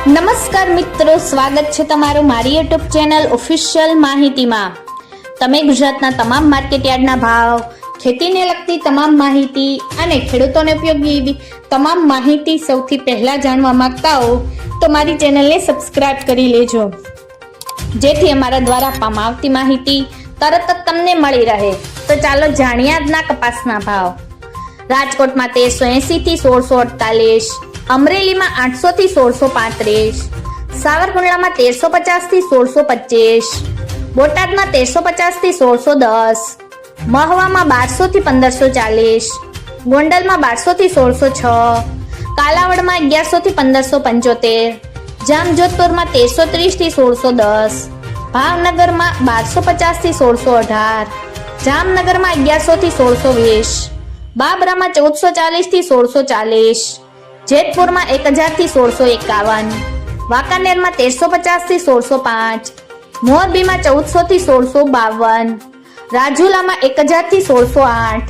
નમસ્કાર મિત્રો, સ્વાગત છે તમારું મારી યુટ્યુબ ચેનલ ઓફિશિયલ માહિતીમાં। તમે ગુજરાતના તમામ માર્કેટયાર્ડના ભાવ, ખેતીને લગતી તમામ માહિતી અને ખેડૂતોને ઉપયોગી એવી તમામ માહિતી સૌથી પહેલા જાણવા માંગતા હો તો મારી ચેનલને સબસ્ક્રાઇબ કરી લેજો, જેથી અમારા દ્વારા આપવામાં આવતી માહિતી તરત જ તમને મળી રહે। તો ચાલો જાણીએ આજના કપાસના ભાવ। રાજકોટમાં 1380 થી 1648, અમરેલીમાં 800 થી 1635, સાવરકુંડલામાં 1350 થી 1625, બોટાદમાં 1350 થી 1610, મહવામાં 1200 થી 1540, ગોંડલમાં 1200 થી 1606, કાલાવડમાં 1100 થી 1575, જામજોધપુરમાં 1330 થી 1610, ભાવનગરમાં 1250 થી 1618, જામનગરમાં 1100 થી 1620, બાબરામાં 1440 થી 1640, જેતપુરમાં 1000 થી 1651, વાંકાનેરમાં 1350 થી 1605, મોરબીમાં 1400 થી 1652, રાજુલામાં 1000 થી 1608,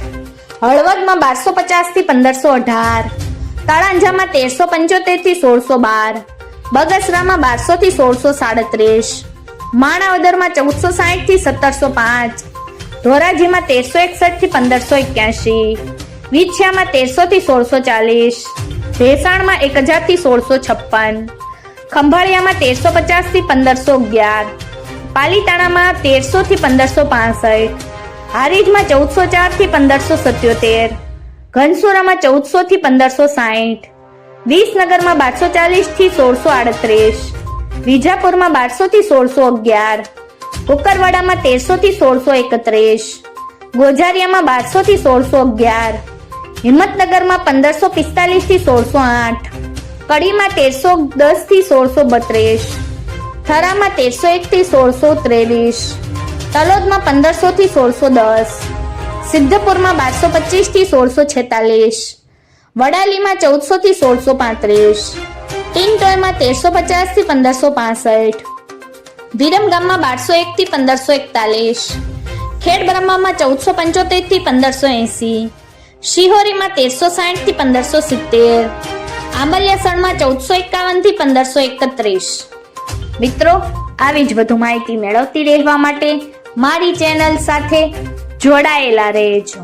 હળવદમાં 1250 થી 1518, તળાંજામાં 1375 થી 1612, બગસરામાં 1200 થી 1637, માણાવદરમાં 1460 થી 1705, ધોરાજીમાં 1361 થી 1581, વિછિયામાં 1300 થી 1640, ભેસાણમાં 1000 થી 1656, ખંભાળિયામાં 1350 થી 1511, પાલીતાણામાં 1300 થી 1565, હારીજમાં 1404 થી 1577, ઘનસુરામાં 1400 થી 1560, વિસનગરમાં 1240 થી 1638, વિજાપુરમાં 1200 થી 1611, કુકરવાડામાં 1300 થી 1631, ગોઝારિયામાં 1200 થી 1611, હિંમતનગરમાં 1545 થી 1608, કડીમાં 1310 થી 1632, થરામાં 1301 થી 1623, તલોદમાં 1500 થી 1610, સિદ્ધપુરમાં 1225 થી 1646, વડાલીમાં 1400 થી 1635, ટીનટોયમાં 1350 થી 1565, વિરમગામમાં 1201 થી 1541, ખેડબ્રહ્મામાં 1475 થી 1580, શિહોરીમાં 1360 થી 1570, આંબલિયાસણમાં 1451 થી 1531। મિત્રો, આવી જ વધુ માહિતી મેળવતી રહેવા માટે મારી ચેનલ સાથે જોડાયેલા રહેજો।